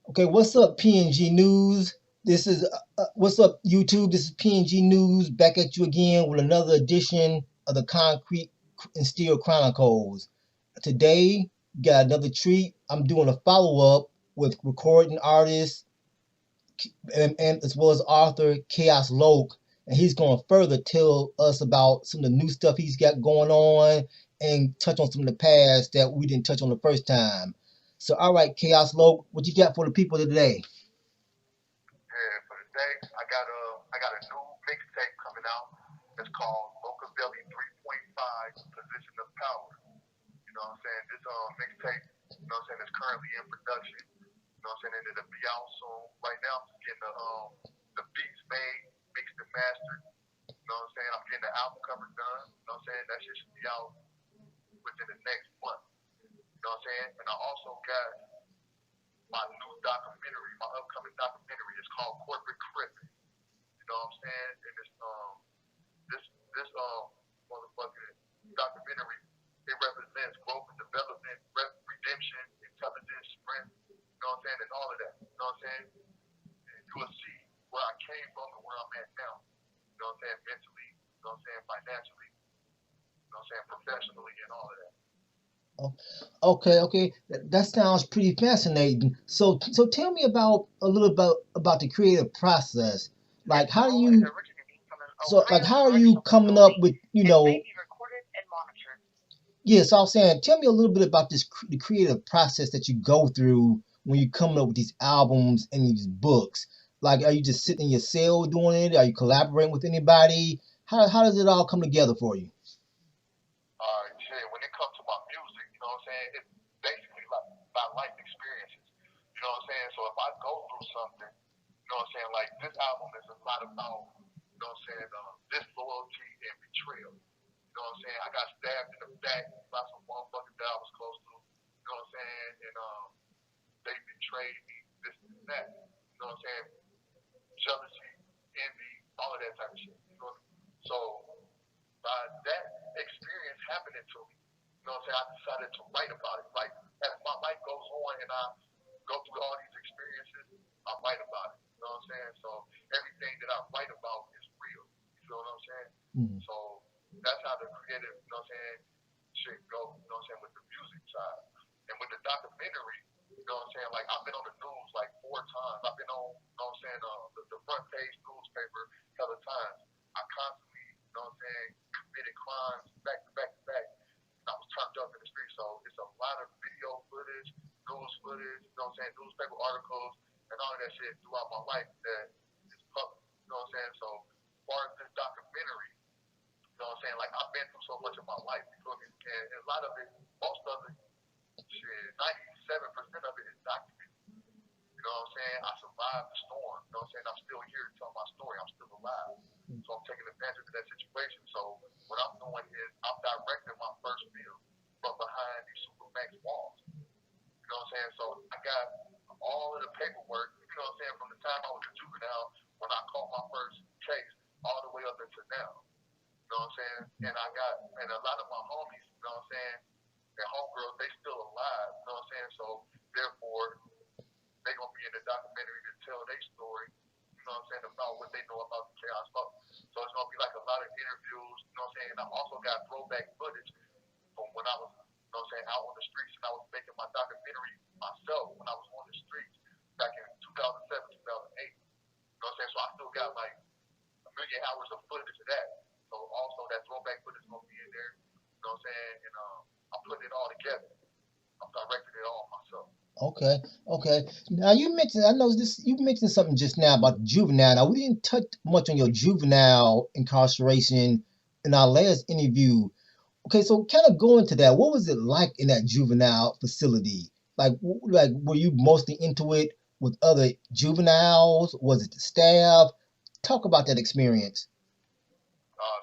Okay, what's up, PNG News? This is what's up, YouTube. This is PNG News back at you again with another edition of the Concrete and Steel Chronicles. Today, got another treat. I'm doing a follow up with recording artist and as well as author Chaos Loc, and he's going to further tell us about some of the new stuff he's got going on and touch on some of the past that we didn't touch on the first time. So, all right, Chaos Loc, what you got for the people today? Yeah, for today, I got a new mixtape coming out. It's called Belly 3.5 Position of Power. You know what I'm saying? This mixtape, you know what I'm saying, is currently in production. You know what I'm saying? And it'll be out soon. Right now, I'm just getting the beats made, mixed and mastered. You know what I'm saying? I'm getting the album cover done. You know what I'm saying? That shit should be out within the next month. You know what I'm saying? And I also got my new documentary, my upcoming documentary. It's called Crpin. You know what I'm saying? And it's this this motherfucking documentary, it represents growth and development, redemption, intelligence, strength, you know what I'm saying, and all of that. You know what I'm saying? And you will see where I came from and where I'm at now. You know what I'm saying? Mentally, you know what I'm saying, financially, you know what I'm saying, professionally and all of that. Oh, okay, okay, that sounds pretty fascinating. So tell me about a little about the creative process. Like, how do you how are you coming up with Yes, I was saying, tell me a little bit about the creative process that you go through when you coming up with these albums and these books. Like, are you just sitting in your cell doing it? Are you collaborating with anybody? How does it all come together for you? Shit, when it comes to my music, you know what I'm saying, it's basically like my life experiences. You know what I'm saying? So if I go through something, you know what I'm saying, like this album is a lot about, you know what I'm saying, disloyalty and betrayal. You know what I'm saying? I got stabbed in the back by some motherfuckers that I was close to. You know what I'm saying? And they betrayed me, this and that. You know what I'm saying? Jealousy, envy, all of that type of shit. You know what I mean? So by that experience happening to me, you know what I'm saying, I decided to write about it. Like as my life goes on and I go through all these experiences, I write about it. You know what I'm saying? So everything that I write about is real. You feel what I'm saying? Mm. So that's how the creative, you know what I'm saying, shit go, you know what I'm saying, with the music side. And with the documentary, you know what I'm saying, like I've been on the news like 4 times. I've been on, you know what I'm saying, the front page newspaper hella times. I constantly, you know what I'm saying, committed crimes back to back to back. And I was turned up in the street. So it's a lot of video footage, news footage, you know what I'm saying, newspaper articles, and all of that shit throughout my life that is public. You know what I'm saying? So as far as this documentary, you know what I'm saying? Like I've been through so much of my life, you feel me? And a lot of it, most of it, shit, 97% of it is documented. You know what I'm saying? I survived the storm. You know what I'm saying? I'm still here to tell my story. I'm still alive. So I'm taking advantage of that situation. So what I'm doing is I'm directing my first film from behind these Supermax walls. You know what I'm saying? So I got all of the paperwork, you know what I'm saying, from the time I was a juvenile when I caught my first case all the way up until now. You know what I'm saying? And a lot of my homies, you know what I'm saying, and homegirls, they still alive, you know what I'm saying? So therefore, they gonna be in the documentary to tell their story, you know what I'm saying, about what they know about the Chaos Loc. So it's gonna be like a lot of interviews, you know what I'm saying? And I also got throwback footage from when I was, you know what I'm saying, out on the streets and I was making my documentary myself when I was on the streets back in 2007, 2008. You know what I'm saying? So I still got like a million hours of footage of that. So also that throwback footage is gonna be in there. You know what I'm saying? And I'm putting it all together. I'm directing it all myself. Okay, okay. Now you mentioned, I know this. You mentioned something just now about juvenile. Now we didn't touch much on your juvenile incarceration in our last interview. Okay, so kind of go into that. What was it like in that juvenile facility? Like were you mostly into it with other juveniles? Was it the staff? Talk about that experience.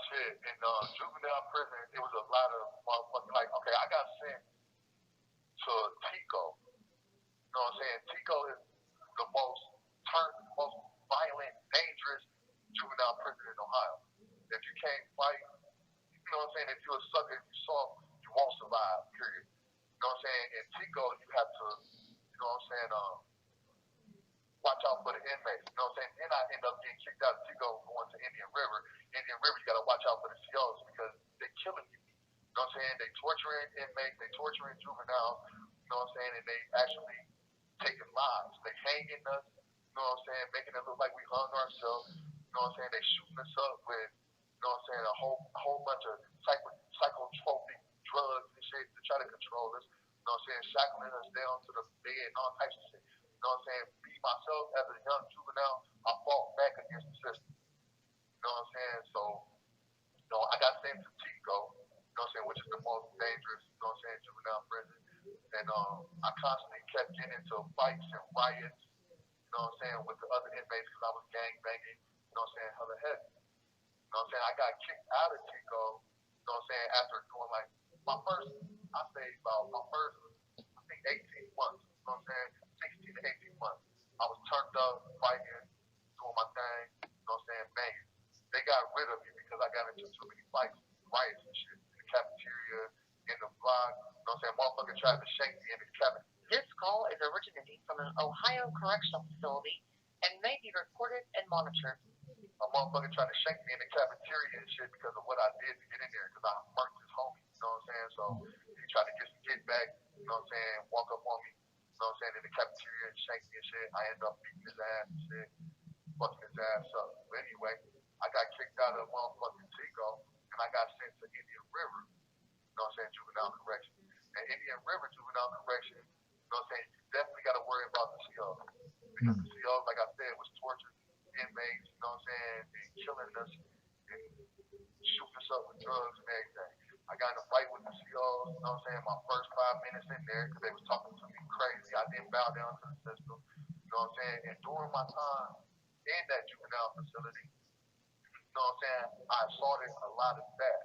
Shit, in juvenile prison, it was a lot of motherfucking like, okay, I got sent to Tico. You know what I'm saying? Tico is the most violent, dangerous juvenile prison in Ohio. If you can't fight, you know what I'm saying? If you're a sucker, if you soft, you won't survive, period. You know what I'm saying? In Tico, you have to, you know what I'm saying, they actually taking lives. They hanging us, you know what I'm saying, making it look like we hung ourselves. You know what I'm saying? They shooting us up with, you know what I'm saying, a whole bunch of psychotropic drugs and shit to try to control us. You know what I'm saying? Shackling us down to the bed and all types of shit. You know what I'm saying? Me, myself, as a young juvenile, I fought back against the system. You know what I'm saying? So, you know, I got sent to Tico, you know what I'm saying, which is the most dangerous, you know what I'm saying, juvenile prison. And I constantly kept getting into fights and riots, you know what I'm saying, with the other inmates because I was gang banging, you know what I'm saying, hella heavy. You know what I'm saying? I got kicked out of Tico, you know what I'm saying, after doing like my first, I say about my first, I think 18 months, you know what I'm saying, 16 to 18 months. I was turned up, fighting, doing my thing, you know what I'm saying, banging. They got rid of me because I got into too many fights, riots and shit in the cafeteria, in the block. You know what I'm saying? Motherfucker tried to shake me in the cabin. This call is originating from an Ohio correctional facility and may be recorded and monitored. A motherfucker tried to shake me in the cafeteria and shit because of what I did to get in there because I murked his homie. You know what I'm saying? So he tried to get some get back, you know what I'm saying, walk up on me, you know what I'm saying, in the cafeteria and shake me and shit. I ended up beating his ass and shit, fucking his ass up. But anyway, I got kicked out of motherfucking Tico and I got sent to Indian River, you know what I'm saying, juvenile correction. And Indian River juvenile correction, you know what I'm saying, you definitely got to worry about the CO. Because the CO, like I said, was torturing inmates, you know what I'm saying, and killing us and shooting us up with drugs and everything. I got in a fight with the COs, you know what I'm saying, my first 5 minutes in there because they was talking to me crazy. I didn't bow down to the system, you know what I'm saying, and during my time in that juvenile facility, you know what I'm saying, I assaulted a lot of staff.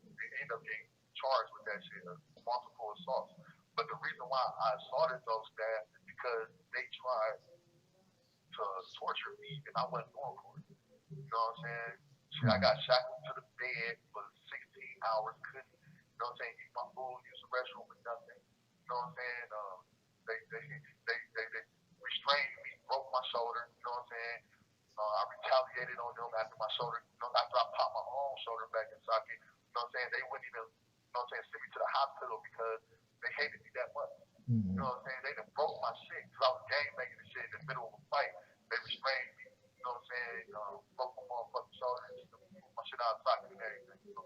They ended up getting charged with that shit, multiple assaults. But the reason why I assaulted those staff is because they tried to torture me and I wasn't going for it. You know what I'm saying? Shit, I got shackled to the bed for 16 hours, couldn't, you know what I'm saying, eat my food, use the restroom or nothing. You know what I'm saying? They restrained me, broke my shoulder, you know what I'm saying? I retaliated on them after my shoulder, you know, after I popped my own shoulder back in socket. You know what I'm saying? They wouldn't even, you know what I'm saying, send me to the hospital because they hated me that much. You know what I'm saying? They done broke my shit because I was gang banging and shit in the middle of a fight. They restrained me, you know what I'm saying? Broke my motherfucking shoulder and moved my shit out of socket and everything.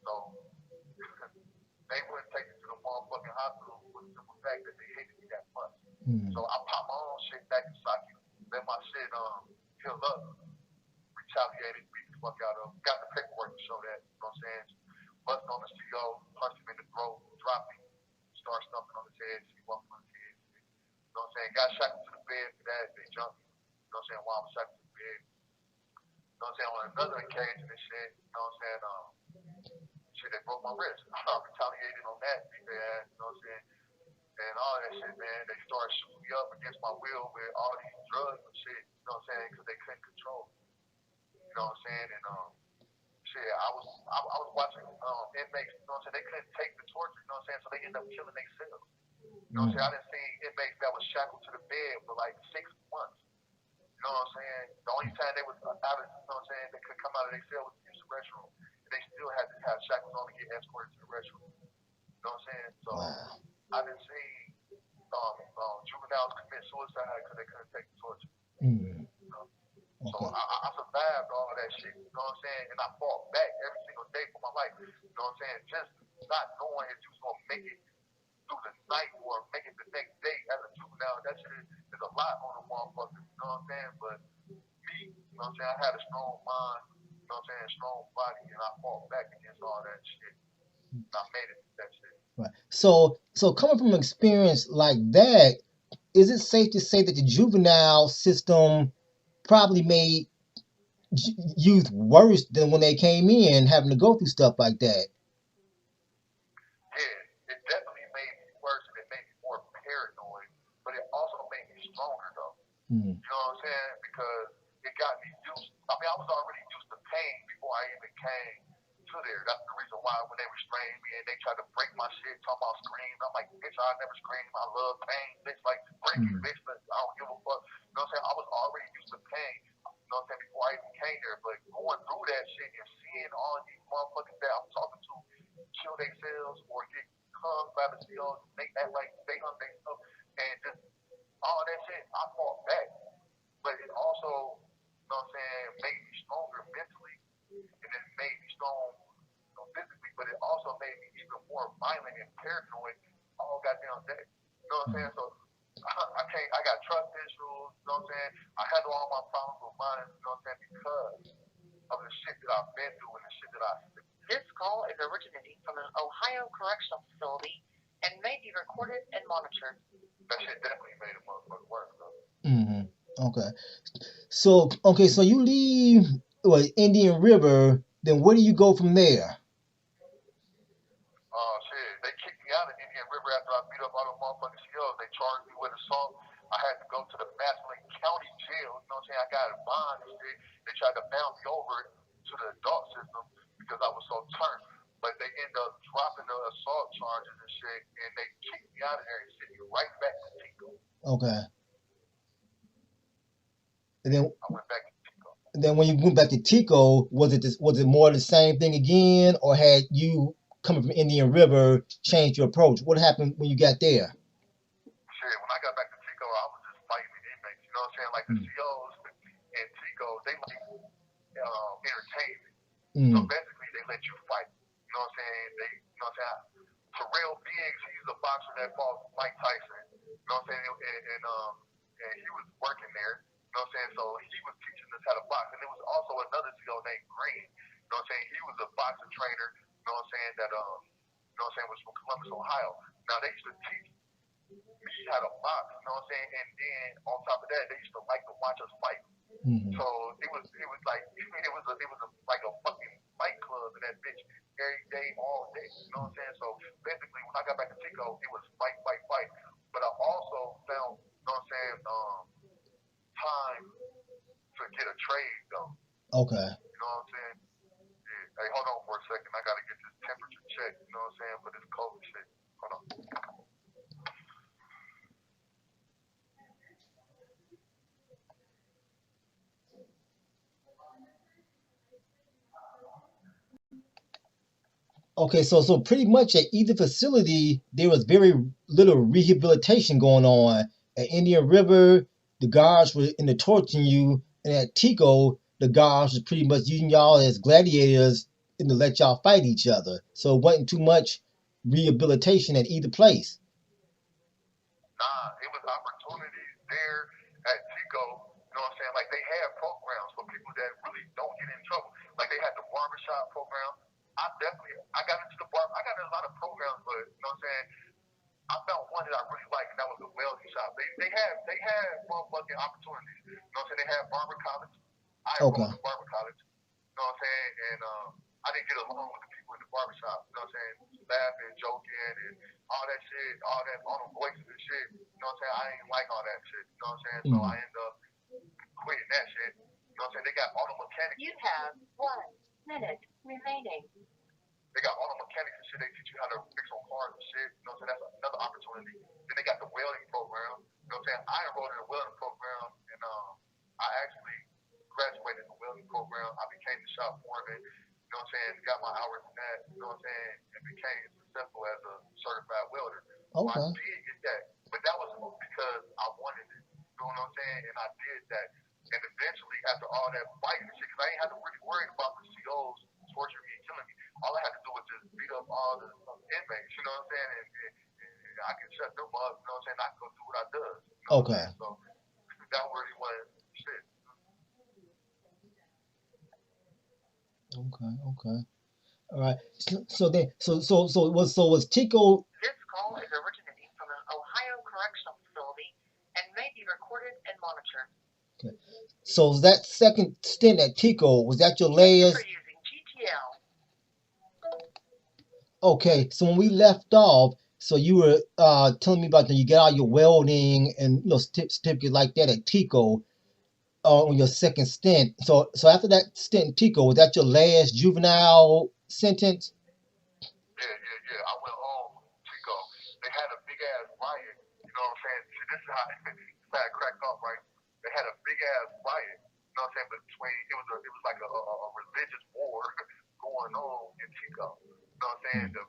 So they wouldn't take me to the motherfucking hospital for the simple fact that they hated me that much. So I popped my own shit back in socket, let my shit heal up, retaliated, beat the fuck out of him. Got the paperwork to show that, you know what I'm saying? Bust on the CO, punched him in the throat, dropped him, start stumping on his head, he walked on his head. You know what I'm saying? Got shackled to the bed for that, they jumped me, you know what I'm saying, while I was shackled to the bed. You know what I'm saying? On another occasion and shit, you know what I'm saying, shit, they broke my wrist. I retaliated on that, beat their ass, you know what I'm saying? And all that shit, man, they started shooting me up against my will with all these drugs and shit, you know what I'm saying, because they couldn't control me. You know what I'm saying? And shit, I was watching inmates, you know what I'm saying? They couldn't take the torture, you know what I'm saying? So they ended up killing themselves. You know what I'm saying? I done seen inmates that was shackled to the bed for like 6 months. You know what I'm saying? The only time they was out of, you know what I'm saying, they could come out of their cell was to use the restroom. And they still had to have shackles on to get escorted to the restroom. You know what I'm saying? So I done seen juveniles commit suicide because they couldn't take the torture. You know? So I survived all that shit, you know what I'm saying? And I fought back every single day for my life, you know what I'm saying? Just not knowing if you was going to make it through the night or make it the next day as a juvenile, that shit is a lot on a motherfucker, you know what I'm saying? But me, you know what I'm saying, I had a strong mind, you know what I'm saying, strong body, and I fought back against all that shit. And I made it through that shit. Right. So coming from an experience like that, is it safe to say that the juvenile system probably made youth worse than when they came in, having to go through stuff like that? Yeah, it definitely made me worse and it made me more paranoid, but it also made me stronger though. You know what I'm saying? Because it got me used. I mean, I was already used to pain before I even came to there. That's the reason why when they restrained me and they tried to break my shit, talking about scream, I'm like, bitch, I never scream. I love pain, bitch. Like, break it, bitch. But I don't give a fuck. You know what I'm saying? I was already used to pain. You know what I'm saying? Before I even came there, but going through that shit and seeing all these motherfuckers that I'm talking to kill themselves or get hung by the CEOs, they act like they hung themselves. all my problems with mine, you know what I'm saying, because of the shit that I've been through and the shit that I. This call is originating from an Ohio correctional facility and may be recorded and monitored. That shit definitely made a motherfucker worse, though. Mm-hmm. Okay. So you leave Indian River, then where do you go from there? Shit, they kicked me out of Indian River after I beat up all the motherfucking COs. They charged me with assault. I had to go to the Massillon County Jail. You know what I'm saying? I got a bond and shit. They tried to bounce me over to the adult system because I was so turned. But they ended up dropping the assault charges and shit, and they kicked me out of there and sent me right back to Tico. Okay. And then I went back to Tico. And then when you went back to Tico, was it more of the same thing again, or had you coming from Indian River changed your approach? What happened when you got there? Shit, when I got back to Tico, I was just fighting the inmates. You know what I'm saying? Like the COs in Tico, they like entertainment. So basically, they let you fight. You know what I'm saying? You know what I'm saying? Terrell Biggs, he's a boxer that fought Mike Tyson. You know what I'm saying? And he was working there. You know what I'm saying? So he was teaching us how to box. And there was also another CO named Green. You know what I'm saying? He was a boxing trainer. You know what I'm saying? That you know what I'm saying, was from Columbus, Ohio. Now they used to teach me how to box. You know what I'm saying? And then on top of that, they used to like to watch us fight. Mm-hmm. So it was like like a fucking fight club in that bitch every day, all day. You know what I'm saying? So basically, when I got back to Tico, it was fight. But I also found, you know what I'm saying, time to get a trade though. Okay. You know what I'm saying? Yeah. Hey, hold on for a second. I gotta get this temperature checked. You know what I'm saying? For this COVID shit. Hold on. Okay, so pretty much at either facility there was very little rehabilitation going on. At Indian River, the guards were in the torturing you, and at Tico, the guards was pretty much using y'all as gladiators and to let y'all fight each other. So it wasn't too much rehabilitation at either place. Nah, it was opportunities there at Tico. You know what I'm saying? Like they had programs for people that really don't get in trouble. Like they had the barbershop program. I got into the bar. I got in a lot of programs, but you know what I'm saying? I found one that I really liked, and that was the welding shop. They had motherfucking opportunities. You know what I'm saying? They had barber college. I enrolled in barber college. You know what I'm saying? And I didn't get along with the people in the barbershop. You know what I'm saying? Laughing, joking, and all that shit, all them voices and shit. You know what I'm saying? I didn't like all that shit. You know what I'm saying? So I ended up quitting that shit. You know what I'm saying? They got auto mechanics. You have 1 minute remaining. They got auto mechanics and shit. They teach you how to fix on cars and shit. You know what I'm saying? That's another opportunity. Then they got the welding program. You know what I'm saying? I enrolled in the welding program, and I actually graduated in the welding program. I became the shop foreman. You know what I'm saying? Got my hours in that. You know what I'm saying? And became successful as a certified welder. Okay. I did get that, but that was because I wanted it. You know what I'm saying? And I did that. And eventually, after all that fighting and shit, because I ain't had to really worry about the COs torturing me and killing me. All I had to do was just beat up all the inmates, you know what I'm saying? And I can shut them up, you know what I'm saying? I can go do what I do. You know Okay. So that really was shit. Okay. All right. So was Tico? This call is originating from an Ohio correctional facility and may be recorded and monitored. Okay. So that second stint at Tico, was that your Thank you last? for using GTL. Okay. So when we left off, so you were telling me about that you got all your welding and certificate like that at Tico on your second stint. So after that stint in Tico, was that your last juvenile sentence? Yeah. I went home, Chico. They had a big ass riot. You know what I'm saying? See, this is how it cracked off, right? They had a big ass riot. You know what I'm saying? Between it was like a religious war going on in Chico. You know what I'm saying? The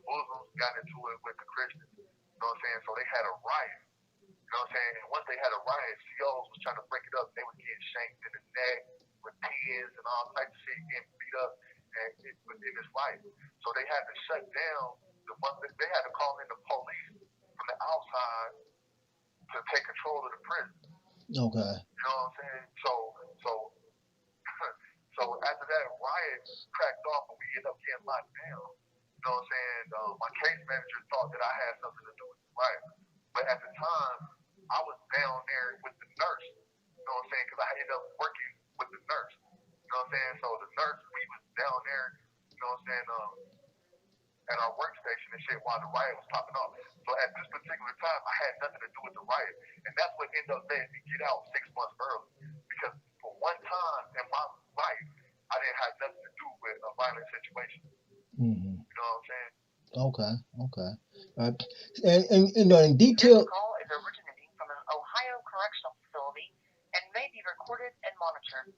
Muslims got into it with the Christians. You know what I'm saying? So they had a riot. You know what I'm saying? And once they had a riot, COs was trying to break it up. They were getting shanked in the neck with pins and all types of shit, getting beat up and in this riot. So they had to shut down they had to call in the police from the outside to take control of the prison. Okay. You know what I'm saying? So so after that riot cracked off and we ended up getting locked down. You know what I'm saying? My case manager thought that I had something to do with the riot, but at the time I was down there with the nurse. You know what I'm saying? Because I ended up working with the nurse. You know what I'm saying? So the nurse, we was down there. You know what I'm saying? At our workstation and shit while the riot was popping off. So at this particular time, I had nothing to do with the riot, and that's what ended up letting me get out 6 months early. Because for one time in my life, I didn't have nothing to do with a violent situation. Mm-hmm. You know what I'm saying? Okay. Okay. And you know, in detail. This call is originating from an Ohio correctional facility and may be recorded and monitored.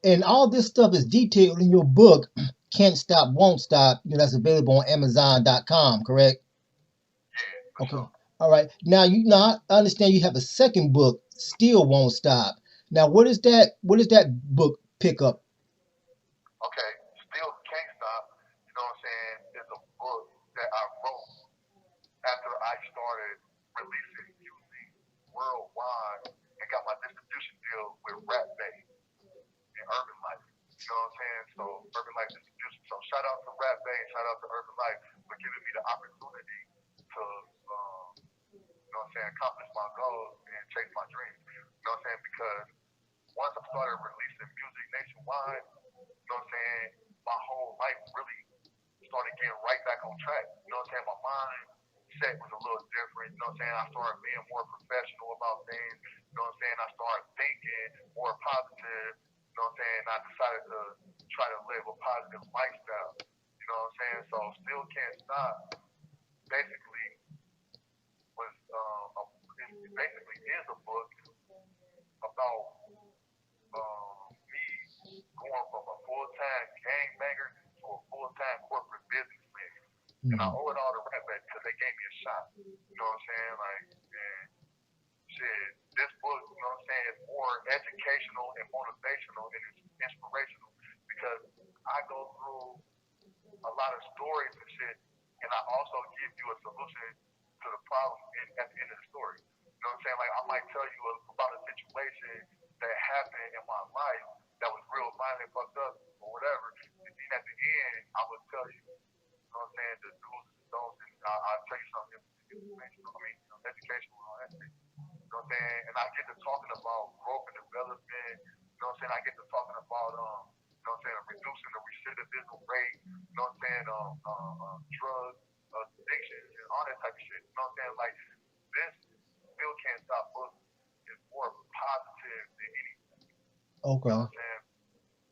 And all this stuff is detailed in your book, Can't Stop, Won't Stop. You know, that's available on Amazon.com, correct? Yeah, for Okay. sure. All right. Now I understand you have a second book, Still Won't Stop. Now what is that? What does that book pick up? Okay, Still Can't Stop, you know what I'm saying, is a book that I wrote after I started releasing music worldwide and got my distribution deal with Rap Bay and Urban Life. You know what I'm saying? So Urban Life distribution. So shout out to Rap Bay and shout out to Urban Life for giving me the opportunity to, you know what I'm saying, accomplish my goals and chase my dreams. You know what I'm saying? Because once I started releasing music nationwide, you know what I'm saying, my whole life really started getting right back on track. You know what I'm saying? My mindset was a little different. You know what I'm saying? I started being more professional about things. You know what I'm saying? I started thinking more positive. You know what I'm saying? I decided to try to live a positive lifestyle. You know what I'm saying? So Still Can't Stop basically was basically is a book about me going from a full-time gangbanger to a full-time corporate businessman. And I owe it all to Rap Back because they gave me a shot. You know what I'm saying? Like, and shit, this book, you know what I'm saying, is more educational and motivational and it's inspirational because I go through a lot of stories and shit, and I also give you a solution to the problem at the end of the story. You know what I'm saying? Like, I might tell you about a situation that happened in my life that was real violent, fucked up, or whatever. And then at the end, I would tell you, you know what I'm saying, the do's and don'ts, and I'll tell you something informational, educational and all that shit. You know what I'm saying? And I get to talking about growth and development. You know what I'm saying? I get to talking about, you know what I'm saying, reducing the recidivism rate. You know what I'm saying? Drug addiction and all that type of shit. You know what I'm saying? Like, this Still Can't Stop book is more positive than anything. Okay. You know what I'm saying?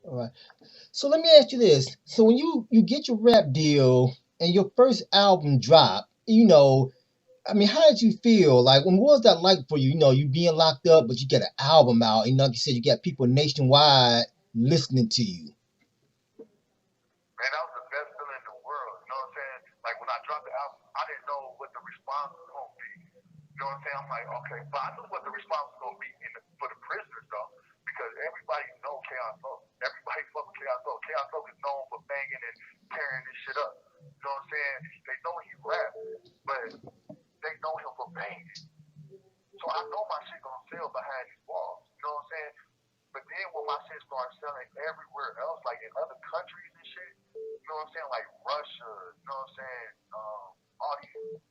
All right. So let me ask you this. So when you get your rap deal and your first album drop, you know, I mean, how did you feel? Like, what was that like for you? You know, you being locked up, but you get an album out. You know, like you said, you got people nationwide listening to you. Man, that was the best feeling in the world. You know what I'm saying? Like, when I dropped the album, I didn't know what the response was going to be. You know what I'm saying? I'm like, okay, but I knew what the response was going to be for the prisoners, though, because everybody know Chaos Loc. Everybody fuck with Chaos Loc. Chaos Loc is known for banging and tearing this shit up. You know what I'm saying? They know he rap, but they know him for banging. So I know my shit gonna sell behind these walls. You know what I'm saying? But then when my shit started selling everywhere else, like in other countries and shit, you know what I'm saying? Like Russia, you know what I'm saying? All these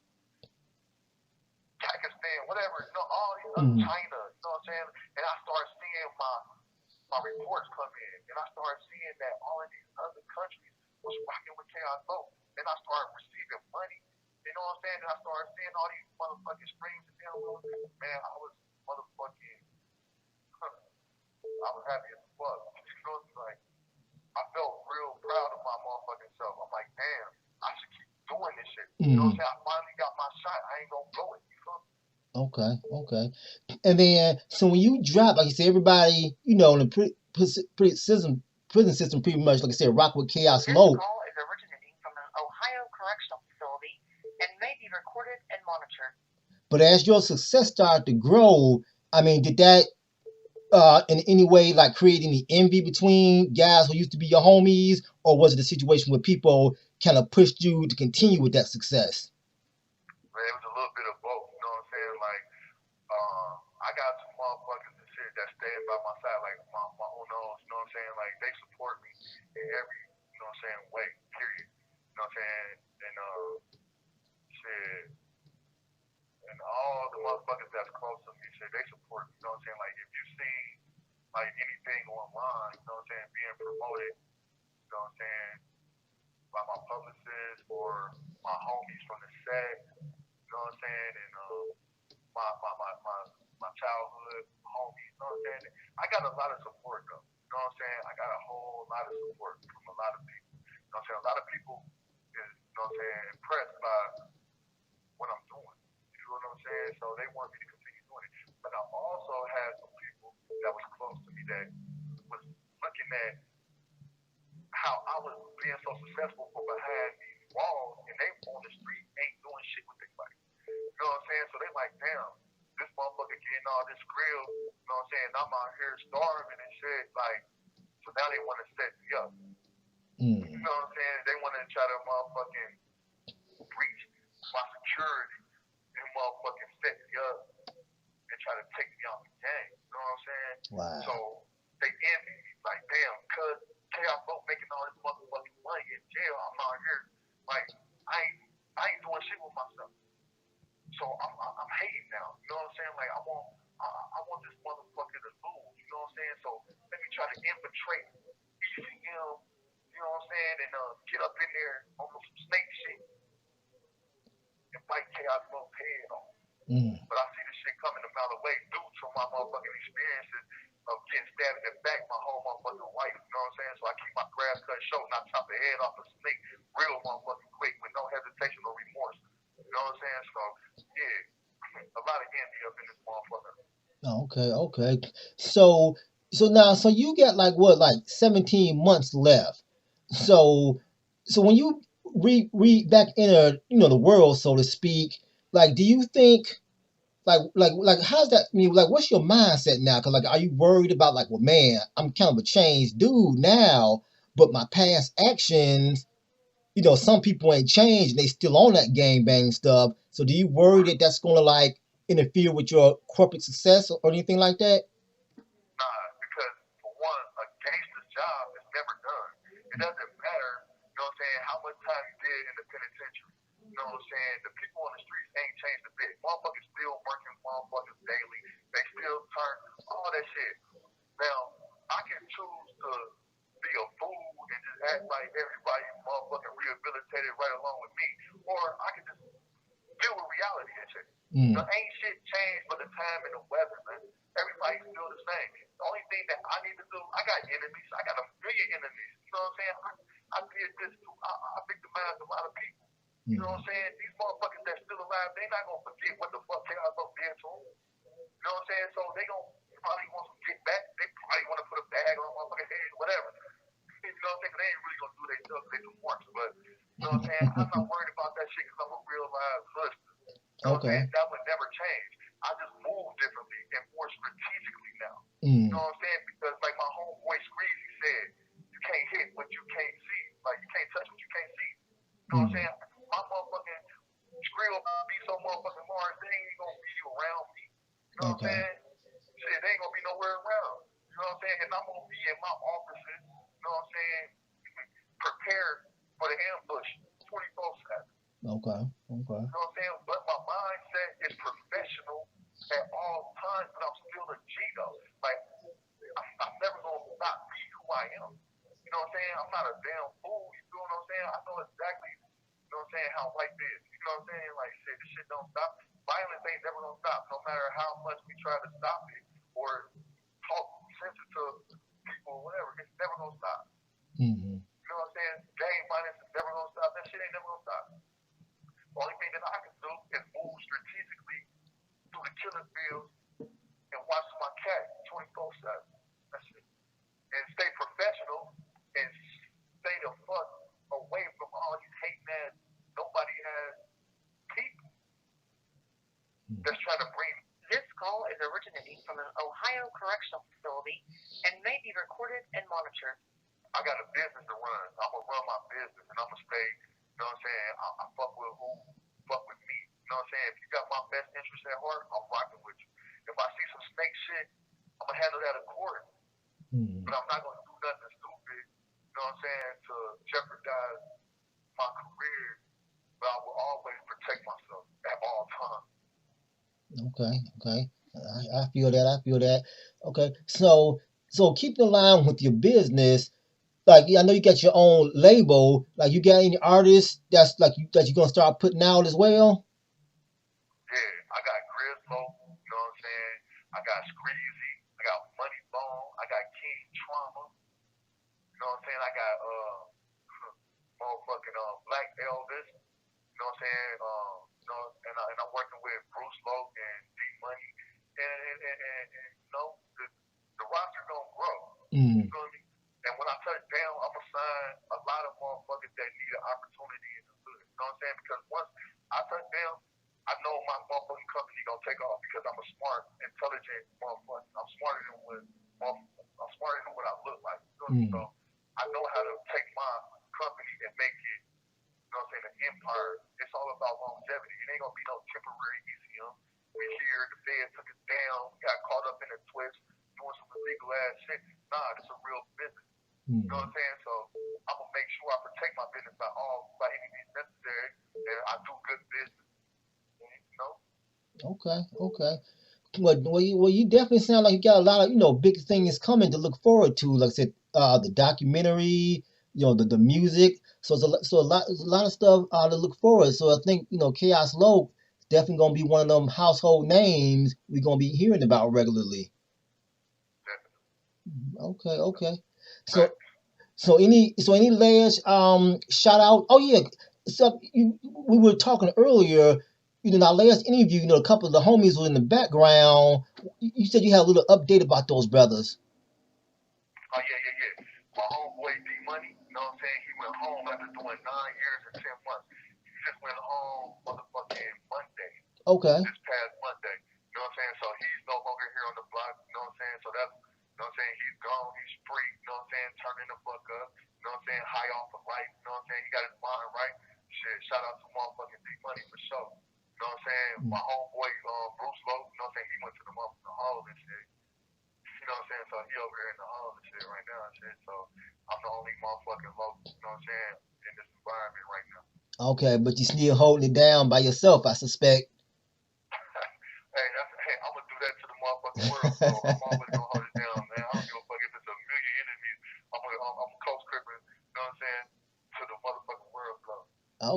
Pakistan, whatever, you know, all these other China, you know what I'm saying? And I started seeing my reports come in, and I started seeing that all of these other countries was rocking with Chaos Loc, and I started receiving money. You know what I'm saying? And I started seeing all these motherfucking streams and downloads. Man, I was motherfucking, I was happy as fuck. You know, like, I felt real proud of my motherfucking self. I'm like, damn, I should keep doing this shit. You know what I'm saying? I finally got my shot. I ain't gonna blow it. You feel me? Okay, okay. And then, so when you drop, like you said, everybody, you know, in the prison system, pretty much, like I said, rock with Chaos This Loc. call is originating from an Ohio correctional facility and may be recorded and monitored. But as your success started to grow, I mean, did that in any way like create any envy between guys who used to be your homies, or was it a situation where people kind of pushed you to continue with that success? Man, it was a little bit of both. You know what I'm saying? Like, I got some motherfuckers and shit that stand by my side, like my unknowns, you know what I'm saying? Like they support me in every, you know what I'm saying, way, period. You know what I'm saying? And shit, and all the motherfuckers that's close to me, shit, they support me. You know what I'm saying? Like if you see like anything online, you know what I'm saying, being promoted, you know what I'm saying, by my publicist or my homies from the set, you know what I'm saying, and my childhood homies, you know what I'm saying? I got a lot of support though. You know what I'm saying? I got a whole lot of support from a lot of people. You know what I'm saying? A lot of people is, you know what I'm saying, impressed by what I'm doing. You know what I'm saying? So they want me to continue doing it. But I also had some people that was close to me that was looking at how I was being so successful from behind these walls and they on the street ain't doing shit with their life. You know what I'm saying? So they like, damn, this motherfucker getting all this grill, you know what I'm saying? I'm out here starving and shit. Like, so now they want to set me up. You know what I'm saying? They want to try to motherfucking breach my security and motherfucking set me up and try to take me out the game. You know what I'm saying? Wow. So they envy me. Like, damn, cuz Chaos Loc making all this motherfucking money in jail. I'm out here. Like, I ain't doing shit with myself. So I'm hating now. You know what I'm saying? Like I want this motherfucker to lose. You know what I'm saying? So let me try to infiltrate ECM. You know what I'm saying? And get up in there on some snake shit and bite Chaos Loc head off. But I see this shit coming a mile away due to my motherfucking experiences of getting stabbed in the back my whole motherfucking life. You know what I'm saying? So I keep my grass cut short and I chop the head off a snake real motherfucking quick with no hesitation or remorse. You know what I'm saying? So yeah, a lot of envy up in this motherfucker. Okay. So you got like what, like 17 months left. So when you read back in the world, so to speak, like do you think like how's that, I mean, like what's your mindset now? Cause like are you worried about like, well man, I'm kind of a changed dude now, but my past actions, some people ain't changed and they still on that gang bang stuff. So do you worry that that's gonna like interfere with your corporate success or anything like that? Nah, because for one, a gangster's job is never done. It doesn't matter, you know what I'm saying, how much time you did in the penitentiary. You know what I'm saying? The people on the streets ain't changed a bit. Motherfuckers still working motherfuckers daily. They still turn all that shit. Now, I can choose to be a fool and just act like everybody motherfucking rehabilitated right along with me. Or I can just deal with reality and shit. So ain't shit changed but the time and the weather, man. Everybody's still the same. The only thing that I need to do, I got enemies. I got a million enemies. You know what I'm saying? I did this too. I victimized a lot of people. You know what I'm saying? These motherfuckers that's still alive, they not gonna forget what the fuck Chaos Loc did to them. You know what I'm saying? So they gonna probably want to get back. They probably want to put a bag on a motherfucking head, whatever. You know what I'm saying? They ain't really gonna do their stuff. They do once, but you know what I'm saying? I'm not worried about that shit because I'm a real live hustler. You know what I'm saying? That would never change. I just move differently and more strategically now. You know what I'm saying? Because like my homeboy Screezy said, you can't hit what you can't see. Like you can't touch what you can't see. You know what I'm saying? My motherfucking Scree will be so motherfucking large, they ain't gonna be around me. You know what I'm saying? Shit, they ain't gonna be nowhere around. You know what I'm saying? And I'm gonna be in my offices, you know what I'm saying, prepared for the ambush 24/7. Okay. You know what I'm saying? But my mindset is professional at all times, but I'm still a G though. Like I'm never gonna not be who I am. You know what I'm saying? I'm not a damn fool. You feel what I'm saying? I know exactly, you know what I'm saying, how life is. You know what I'm saying? Like shit, this shit don't stop. Violence ain't never gonna stop, no matter how much we try to stop it or talk sensitive people or whatever. It's never gonna stop. You know what I'm saying? Gang violence is never gonna stop. That shit ain't never gonna stop. The only thing that I can do is move strategically through the killing fields and watch my cat 24/7. That's it. And stay professional and stay the fuck away from all these hating ass, nobody has people that's trying to bring. This call is originating from an Ohio correctional facility and may be recorded and monitored. I got a business to run. I'm gonna run my business and I'm gonna stay, you know what I'm saying? I fuck with who fuck with me. You know what I'm saying? If you got my best interest at heart, I'm rocking with you. If I see some but I'm not gonna do nothing stupid. You know what I'm saying? To jeopardize my career, but I will always protect myself at all times. Okay. I feel that. Okay. So keep in line with your business. Like, I know you got your own label. Like, you got any artists that's like that you're gonna start putting out as well? Yeah, I got Crip, you know what I'm saying? I got Screezy, I got Money Bone, I got King Trauma, you know what I'm saying? I got motherfucking Black Elvis, you know what I'm saying? You know, and I'm working with Bruce Loc and D Money, and you know, the roster gonna grow. You know what I mean? And when I touch down, I'm gonna sign a lot of motherfuckers that need an opportunity in the hood. You know what I'm saying? Because once I touch down, I know my motherfucking company gonna take off because I'm a smart, intelligent motherfucker. I'm smarter than what I look like. You know? So I know how to take my company and make it, you know what I'm saying, an empire. It's all about longevity. It ain't gonna be no temporary ECM. We here, the Fed took us down, got caught up in a twist, doing some illegal ass shit. Nah, it's a real business. You know what I'm saying? So I'm gonna make sure I protect my business by any means necessary, and I do good business. You know? Okay. Well, you definitely sound like you got a lot of big things coming to look forward to. Like I said, the documentary, the music. So it's a lot of stuff to look forward. So I think Chaos Loc definitely gonna be one of them household names we're gonna be hearing about regularly. Definitely. Okay. So any last shout out? Oh yeah. So we were talking earlier. In our last interview, a couple of the homies were in the background. You said you had a little update about those brothers. Oh yeah. My homeboy D Money, you know what I'm saying? He went home after doing 9 years and 10 months. He just went home motherfucking Monday. Okay. This past Monday. You know what I'm saying? So he's no longer here on the block, you know what I'm saying? So that's, you know what I'm saying? He's gone, he's free, you know what I'm saying? Turning the fuck up, you know what I'm saying? High off of life, you know what I'm saying? He got his mind right. Shit, shout out to motherfucking D Money for sure. You know what I'm saying? My homeboy, Bruce Loc, you know what I'm saying? He went to the motherfucking hall and shit. You know what I'm saying? So he over here in the hall and shit right now and shit. So I'm the only motherfucking local, you know what I'm saying, in this environment right now. Okay, but you still holding it down by yourself, I suspect. Hey, I'm gonna do that to the motherfucking world, so I'm always gonna hold it down, man. I don't give a fuck if it's a million enemies. I'm Coach Crpin, you know what I'm saying, to the motherfucking world, bro.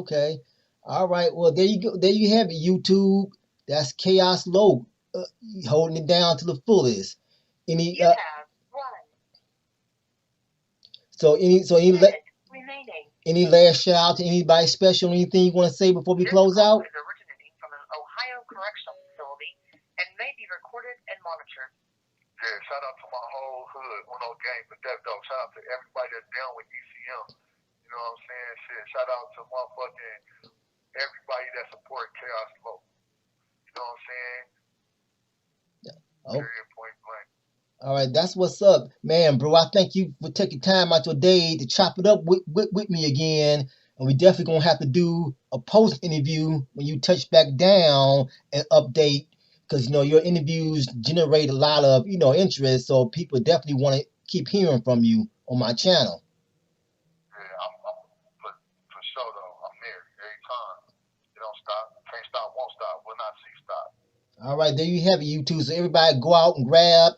Okay. All right. Well, there you go. There you have it, YouTube. That's Chaos Loc, holding it down to the fullest. Any You have one. Any last shout out to anybody special? Anything you want to say before we close out? This call is originating from an Ohio correctional facility and may be recorded and monitored. Yeah, shout out to my whole hood, Uno Gang for Death Dog. Shout out to everybody that's down with ECM. You know what I'm saying? Shit. Shout out to motherfucking everybody that support Chaos Loc. You know what I'm saying? Period, point blank. All right, that's what's up, man, bro. I thank you for taking time out your day to chop it up with me again. And we definitely gonna have to do a post interview when you touch back down and update, because your interviews generate a lot of interest. So people definitely want to keep hearing from you on my channel. Yeah, I'm for sure though. I'm there every time. You don't stop, can't stop, won't stop, will not see stop. All right, there you have it, YouTube. So everybody go out and grab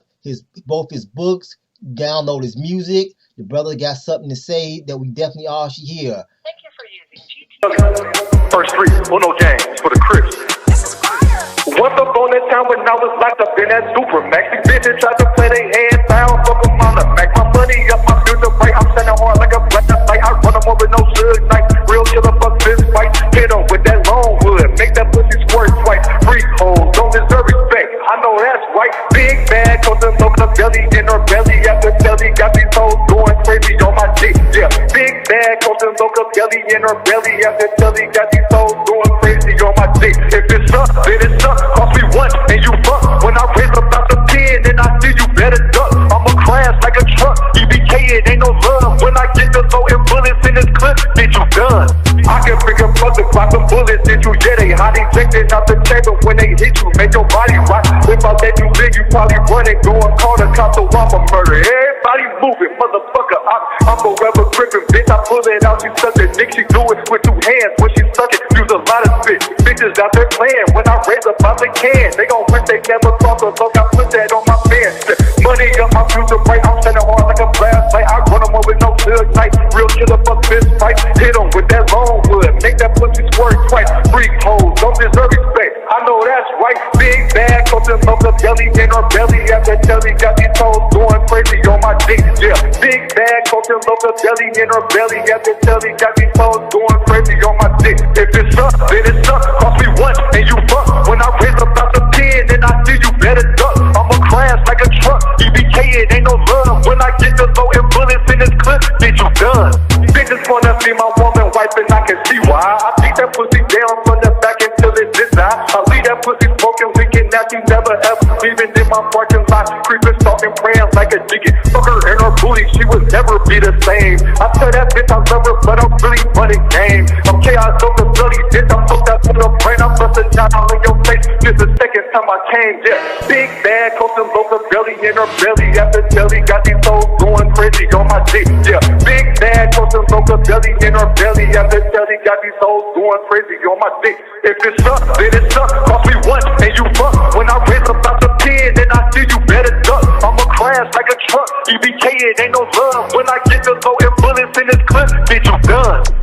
both his books, download his music. The brother got something to say that we definitely all should hear. Thank you for using GT. First 3, Uno Games for the Crips. Once upon a time when I was locked up in that Supermax, these bitches tried to play their hands down, fuck them on the back. My money up, my future right, I'm standing hard like a black light. I run them over no suge night, real killer fuck fist fight. Hit them with that long wood, make that pussy squirt twice. Freak hoes don't deserve respect, I know that's right. Big bag, cause them local belly in her belly after belly, got these hoes going crazy on my dick. Yeah, big bag, cause them local belly in her belly after belly, got these hoes going crazy on my dick. If it's up, then it's up. Cost me once and you fuck. When I raise up out the pen and I see you better duck. I'ma crash like a truck. EBK, it ain't no love. When I get the low and bullets in this clip, bitch, you done. I can bring a fucker, block the bullets in you. Yeah, they hot ejected out the chamber when they hit you. Make your body rock. If I let you live, you probably run and go and call the cops, so I'ma murder everybody. body moving, motherfucker. I'm forever Crpin, bitch. I pull it out, she suck that dick. She do it with 2 hands when she suck it. Use a lot of spit. Bitches out there playing when I raise up out the can. They gon' wish they never thought the look. I put that on my fans. Money up my future right. I'm standing hard like a blast light. I run them over no hood night. Real killer fuck fist fight. Hit them with that long wood. Make that pussy squirt twice. Freak hoes don't deserve respect. I know that's right. Big bag, coaching local belly in her belly. After telly, got these toes going crazy on my dick. Yeah, big bag, coaching local belly in her belly. After telly, got these toes going crazy on my dick. If it's up, then it's up. Cost me once and you fuck. When I raise up out the pen, then I see you better duck. I'ma crash like a truck. EBK, it ain't no love. When I get the low and bullets in this clip, bitch, you done. Bitches wanna see my woman wife and I can see why. I beat that pussy down from the back until it did not. I leave that pussy smoking, leaking, nasty, never ever leaving in my parking lot. Creeping, stalking, praying like a chicken. Fuck her and her booty, she would never be the same. I tell that bitch I love her, but I'm really running game. I'm Chaos Loc, bloody bitch, I'm hooked up to the brain. I'm busting down all in your face. This the second time I came, yeah. Big bad, coaching local belly in her belly. After telly, got these toes going crazy on my dick, yeah. Big bad, coaching local belly in her belly. After telly, got these toes going crazy on my dick. If it's up, then it's up. Cost me once and you fuck. When I raise up out the pen, then I see you better duck. I'ma crash like a truck. EBK, it ain't no love. When I get the low and bullets in this clip, bitch, you done.